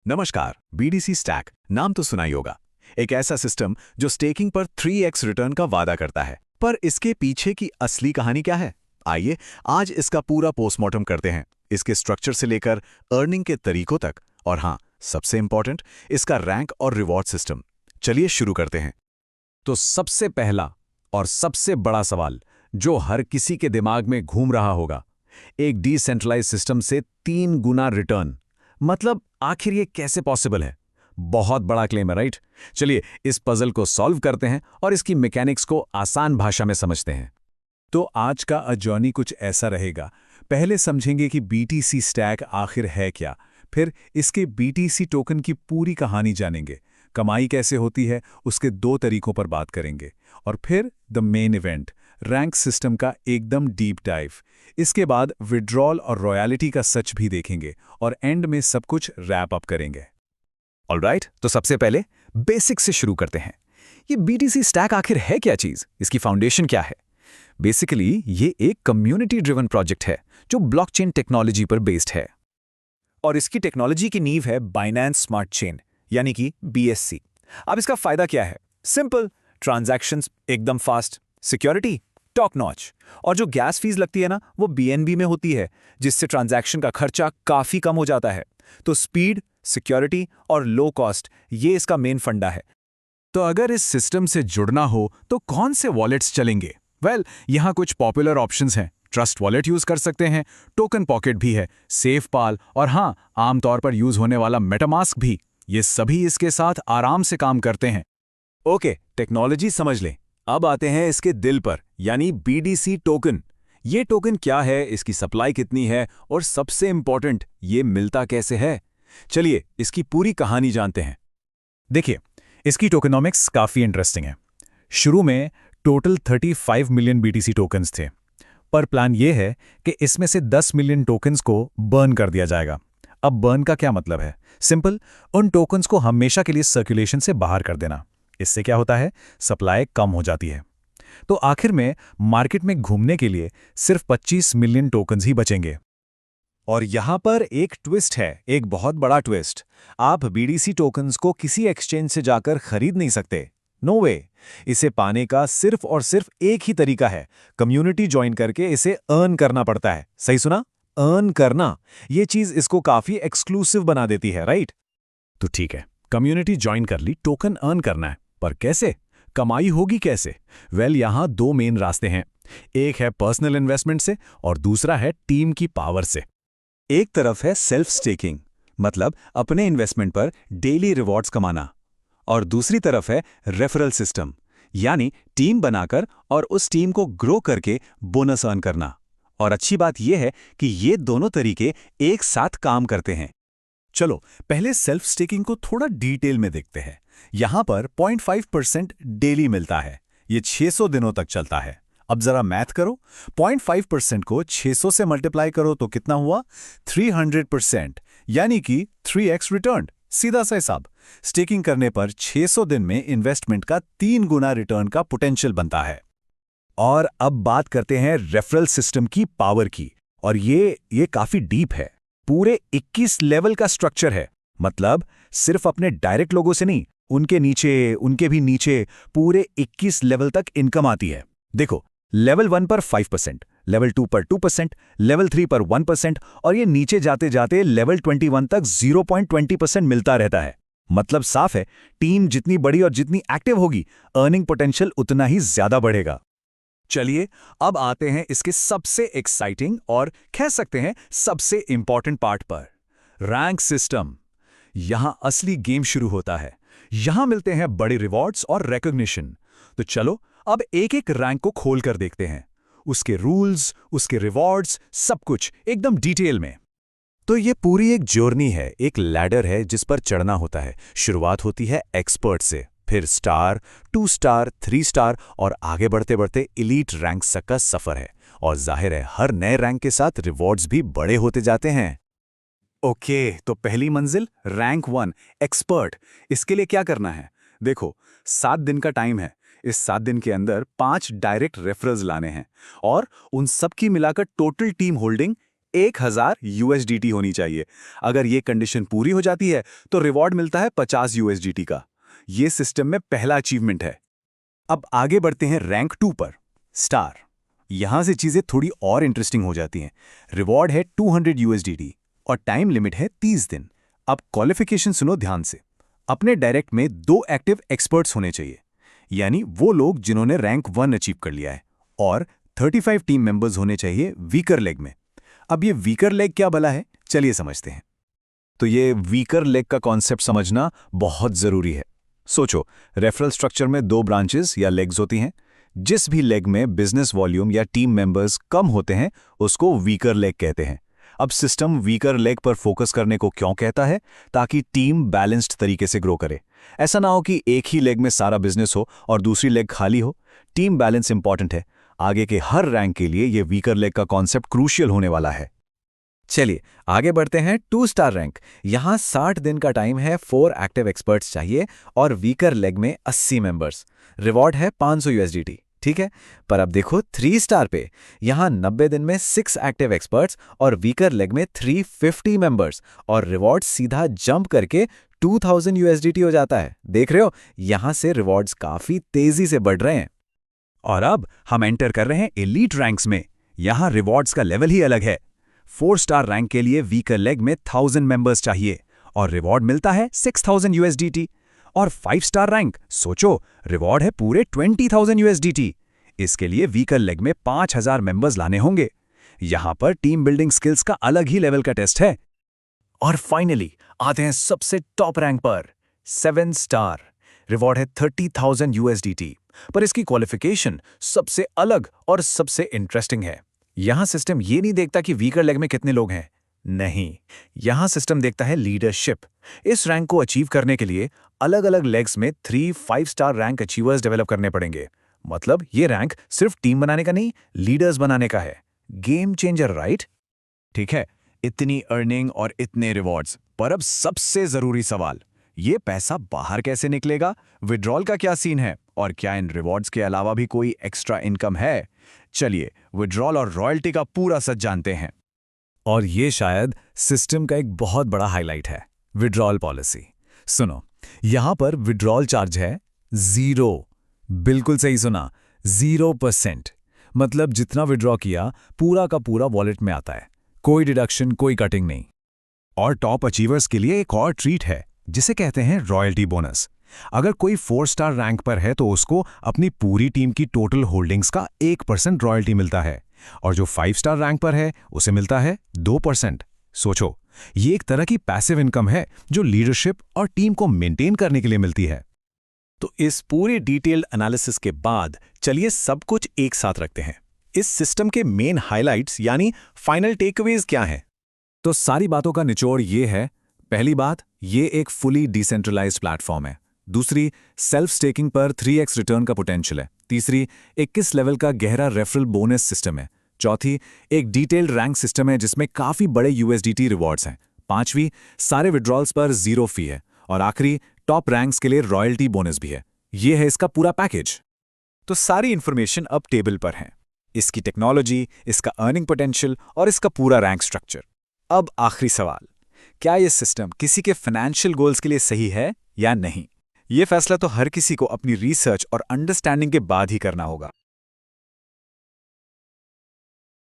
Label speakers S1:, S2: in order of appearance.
S1: नमस्कार। BDC stack नाम तो सुना ही होगा। एक ऐसा सिस्टम जो स्टेकिंग पर 3x रिटर्न का वादा करता है। पर इसके पीछे की असली कहानी क्या है? आइए आज इसका पूरा पोस्टमार्टम करते हैं, इसके स्ट्रक्चर से लेकर अर्निंग के तरीकों तक, और हाँ, सबसे इंपॉर्टेंट, इसका रैंक और रिवॉर्ड सिस्टम। चलिए शुरू करते हैं।
S2: तो सबसे पहला और सबसे बड़ा सवाल जो हर किसी के दिमाग में घूम रहा होगा, एक डिसेंट्रलाइज सिस्टम से 3 गुना रिटर्न, मतलब आखिर ये कैसे पॉसिबल है? बहुत बड़ा क्लेम है, राइट? चलिए इस पजल को सॉल्व करते हैं और इसकी मैकेनिक्स को आसान भाषा में समझते हैं।
S3: तो आज का जर्नी कुछ ऐसा रहेगा। पहले समझेंगे कि बीटीसी स्टैक आखिर है क्या, फिर इसके बीटीसी टोकन की पूरी कहानी जानेंगे, कमाई कैसे होती है उसके 2 तरीकों पर बात करेंगे, और फिर the main event, rank system का एकदम डीप डाइव। इसके बाद विड्रॉल और रॉयल्टी का सच भी देखेंगे और एंड में सब कुछ रैप अप करेंगे।
S2: ऑलराइट, तो सबसे पहले बेसिक से शुरू करते हैं। ये बीटीसी स्टैक आखिर है क्या चीज? इसकी फाउंडेशन क्या है? बेसिकली ये एक कम्युनिटी ड्रिवन प्रोजेक्ट है जो ब्लॉकचेन टेक्नोलॉजी पर बेस्ड है।
S4: और इसकी टेक्नोलॉजी की नींव है बाइनेंस स्मार्ट चेन, यानी कि बीएससी। अब इसका फायदा क्या है? सिंपल, ट्रांजैक्शंस एकदम फास्ट, सिक्योरिटी टॉप नॉच, और जो गैस फीस लगती है ना, वो बीएनबी में होती है, जिससे ट्रांजैक्शन का खर्चा काफी कम हो जाता है। तो स्पीड, सिक्योरिटी और लो कॉस्ट, ये इसका मेन फंडा है।
S3: तो अगर इस सिस्टम से जुड़ना हो तो कौन से वॉलेट्स चलेंगे? यहाँ कुछ पॉपुलर ऑप्शंस हैं। ट्रस्ट वॉलेट यूज कर सकते हैं, टोकन पॉकेट भी है, सेफपाल, और हाँ, आमतौर पर यूज होने वाला मेटामास्क भी। ये सभी इसके साथ आराम से काम करते हैं।
S4: ओके, टेक्नोलॉजी समझ लें। अब आते हैं इसके दिल पर, यानी बीडीसी टोकन। ये टोकन क्या है, इसकी सप्लाई कितनी है, और सबसे इंपॉर्टेंट, ये मिलता कैसे है? चलिए इसकी पूरी कहानी जानते हैं।
S3: देखिए, इसकी टोकेनोमिक्स काफ़ी इंटरेस्टिंग है। शुरू में टोटल 35 मिलियन बीटीसी टोकन्स थे, पर प्लान ये है कि इसमें से 10 मिलियन टोकन्स को बर्न कर दिया जाएगा। अब बर्न का क्या मतलब है? सिंपल, उन टोकन्स को हमेशा के लिए सर्कुलेशन से बाहर कर देना। इससे क्या होता है? सप्लाई कम हो जाती है। तो आखिर में मार्केट में घूमने के लिए सिर्फ 25 मिलियन टोकन्स ही बचेंगे।
S4: और यहां पर एक ट्विस्ट है, एक बहुत बड़ा ट्विस्ट। आप बीडीसी टोकन्स को किसी एक्सचेंज से जाकर खरीद नहीं सकते। नो वे। इसे पाने का सिर्फ और सिर्फ एक ही तरीका है, कम्युनिटी ज्वाइन करके इसे अर्न करना पड़ता है। सही सुना? अर्न करना। ये चीज इसको काफी एक्सक्लूसिव बना देती है, राइट?
S3: तो ठीक है, कम्युनिटी ज्वाइन कर ली, टोकन अर्न करना है, पर कैसे? कमाई होगी कैसे? यहां 2 मेन रास्ते हैं। एक है पर्सनल इन्वेस्टमेंट से और दूसरा है टीम की पावर से।
S4: एक तरफ है सेल्फ स्टेकिंग, मतलब अपने इन्वेस्टमेंट पर डेली रिवॉर्ड्स कमाना, और दूसरी तरफ है रेफरल सिस्टम, यानी टीम बनाकर और उस टीम को ग्रो करके बोनस अर्न करना। और अच्छी बात यह है कि ये दोनों तरीके एक साथ काम करते हैं।
S3: चलो पहले सेल्फ स्टेकिंग को थोड़ा डिटेल में देखते हैं। यहां पर 0.5% डेली मिलता है। ये 600 दिनों तक चलता है। अब जरा मैथ करो, 0.5% को 600 से मल्टीप्लाई करो तो कितना हुआ? 300%, यानी कि 3x रिटर्न। सीधा सा हिसाब। स्टेकिंग करने पर 600 दिन में इन्वेस्टमेंट का 3 गुना रिटर्न का पोटेंशियल बनता है।
S4: और अब बात करते हैं रेफरल सिस्टम की पावर की, और ये काफी डीप है। पूरे 21 लेवल का स्ट्रक्चर है, मतलब सिर्फ अपने डायरेक्ट लोगों से नहीं, उनके नीचे, उनके भी नीचे, पूरे 21 लेवल तक इनकम आती है। देखो, लेवल 1 पर 5%, लेवल 2 पर 2%, लेवल 3 पर 1%, और ये नीचे जाते जाते लेवल 21 तक 0.20% मिलता रहता है। मतलब साफ है, टीम जितनी बड़ी और जितनी एक्टिव होगी, अर्निंग पोटेंशियल उतना ही ज्यादा बढ़ेगा।
S3: चलिए अब आते हैं इसके सबसे एक्साइटिंग और कह सकते हैं सबसे इंपॉर्टेंट पार्ट पर, रैंक सिस्टम। यहां असली गेम शुरू होता है। यहां मिलते हैं बड़े रिवॉर्ड्स और रिकॉग्निशन। तो चलो अब एक एक रैंक को खोल कर देखते हैं, उसके रूल्स, उसके रिवॉर्ड्स, सब कुछ एकदम डिटेल में।
S4: तो ये पूरी एक जर्नी है, एक लैडर है जिस पर चढ़ना होता है। शुरुआत होती है एक्सपर्ट से, फिर स्टार, 2 स्टार, 3 स्टार, और आगे बढ़ते बढ़ते एलीट रैंक तक का सफर है। और जाहिर है हर नए रैंक के साथ रिवॉर्ड्स भी बड़े होते जाते हैं।
S3: ओके, तो पहली मंजिल रैंक 1 एक्सपर्ट। इसके लिए क्या करना है? देखो, 7 दिन का टाइम है। इस 7 दिन के अंदर 5 डायरेक्ट रेफरल्स लाने हैं, और उन सब की मिलाकर टोटल टीम होल्डिंग
S4: 1000 USDT होनी चाहिए। अगर ये कंडीशन पूरी हो जाती है तो रिवॉर्ड मिलता है 50 USDT का। ये सिस्टम में पहला अचीवमेंट है। अब आगे बढ़ते हैं रैंक 2 पर, स्टार। यहां से चीजें थोड़ी और इंटरेस्टिंग हो जाती हैं। रिवॉर्ड है 200 USDT और टाइम लिमिट है 30 दिन। अब क्वालिफिकेशन सुनो ध्यान से। अपने डायरेक्ट में 2 एक्टिव एक्सपर्ट्स होने चाहिए, यानी वो लोग जिन्होंने रैंक 1 अचीव कर लिया है, और 35 टीम मेंबर्स होने चाहिए वीकर लेग में। अब ये वीकर लेग क्या भला है, चलिए समझते हैं। तो ये वीकर लेग का कॉन्सेप्ट समझना बहुत जरूरी है। सोचो, रेफरल स्ट्रक्चर में 2 ब्रांचेस या लेग्स होती हैं। जिस भी लेग में बिजनेस वॉल्यूम या टीम मेंबर्स कम होते हैं उसको वीकर लेग कहते हैं। अब सिस्टम वीकर लेग पर फोकस करने को क्यों कहता है? ताकि टीम बैलेंस्ड तरीके से ग्रो करे। ऐसा ना हो कि एक ही लेग में सारा बिजनेस हो और दूसरी लेग खाली हो। टीम बैलेंस इंपॉर्टेंट है। आगे के हर रैंक के लिए ये वीकर लेग का कॉन्सेप्ट क्रूशियल होने वाला है।
S2: चलिए आगे बढ़ते हैं 2 स्टार रैंक। यहां 60 दिन का टाइम है, 4 एक्टिव एक्सपर्ट्स चाहिए और वीकर लेग में 80 मेंबर्स। रिवॉर्ड है 500 USDT। ठीक है, पर अब देखो 3 स्टार पे। यहां 90 दिन में 6 एक्टिव एक्सपर्ट्स और वीकर लेग में 350 मेंबर्स और रिवॉर्ड सीधा जंप करके 2000 USDT हो जाता है। देख रहे हो, यहां से रिवॉर्ड्स काफी तेजी से बढ़ रहे हैं।
S4: और अब हम एंटर कर रहे हैं एलीट रैंक्स में। यहां रिवॉर्ड्स का लेवल ही अलग है। 4 स्टार रैंक के लिए वीकर लेग में 1000 मेंबर्स चाहिए और रिवॉर्ड मिलता है 6000 USDT। और 5 स्टार रैंक, सोचो, रिवॉर्ड है पूरे 20000 USDT। इसके लिए वीकर लेग में 5000 मेंबर्स लाने होंगे। यहां पर टीम बिल्डिंग स्किल्स का अलग ही लेवल का टेस्ट है। और फाइनली आते हैं सबसे टॉप रैंक पर, 7 स्टार। रिवॉर्ड है 30,000 USDT। पर इसकी क्वालिफिकेशन सबसे अलग और सबसे इंटरेस्टिंग है। यहां सिस्टम ये नहीं देखता कि वीकर लेग में कितने लोग हैं। नहीं, यहां सिस्टम देखता है लीडरशिप। इस रैंक को अचीव करने के लिए अलग अलग लेग्स में 3-5 स्टार रैंक अचीवर्स डेवलप करने पड़ेंगे। मतलब ये रैंक सिर्फ टीम बनाने का नहीं, लीडर्स बनाने का है। Game changer, right? ठीक है, इतनी अर्निंग और इतने रिवॉर्ड्स, पर अब सबसे जरूरी सवाल, ये पैसा बाहर कैसे निकलेगा? विड्रॉल का क्या सीन है? और क्या इन रिवॉर्ड्स के अलावा भी कोई एक्स्ट्रा इनकम है? चलिए विड्रॉल और रॉयल्टी का पूरा सच जानते हैं।
S3: और ये शायद सिस्टम का एक बहुत बड़ा हाईलाइट है, विड्रॉल पॉलिसी। सुनो, यहां पर विड्रॉल चार्ज है 0। बिल्कुल सही सुना, 0%। मतलब जितना विड्रॉ किया पूरा का पूरा वॉलेट में आता है। कोई डिडक्शन, कोई कटिंग नहीं।
S4: और टॉप अचीवर्स के लिए एक और ट्रीट है, जिसे कहते हैं रॉयल्टी बोनस। अगर कोई 4 स्टार रैंक पर है तो उसको अपनी पूरी टीम की टोटल होल्डिंग्स का 1% रॉयल्टी मिलता है, और जो 5 स्टार रैंक पर है उसे मिलता है 2%। सोचो, ये एक तरह की पैसिव इनकम है जो लीडरशिप और टीम को मेंटेन करने के लिए मिलती है। तो इस पूरे डिटेल्ड एनालिसिस के बाद चलिए सब कुछ एक साथ रखते हैं। इस सिस्टम के मेन हाइलाइट्स यानी फाइनल टेकअवेज क्या हैं?
S3: तो सारी बातों का निचोड़ ये है। पहली बात, ये एक फुली डिसेंट्रलाइज्ड प्लेटफॉर्म है। दूसरी, सेल्फ स्टेकिंग पर 3x रिटर्न का पोटेंशियल है। तीसरी, 21 लेवल का गहरा रेफरल बोनस सिस्टम है। चौथी, एक डिटेल्ड रैंक सिस्टम है जिसमें काफी बड़े USDT रिवॉर्ड्स हैं। पांचवी, सारे विड्रॉल्स पर 0 फी है। और आखिरी, टॉप रैंक्स के लिए रॉयल्टी बोनस भी है। ये है इसका पूरा पैकेज।
S4: तो सारी इंफॉर्मेशन अब टेबल पर है, इसकी टेक्नोलॉजी, इसका अर्निंग पोटेंशियल और इसका पूरा रैंक स्ट्रक्चर। अब आखिरी सवाल, क्या ये सिस्टम किसी के फाइनेंशियल गोल्स के लिए सही है या नहीं? ये फैसला तो हर किसी को अपनी रिसर्च और अंडरस्टैंडिंग के बाद ही करना होगा।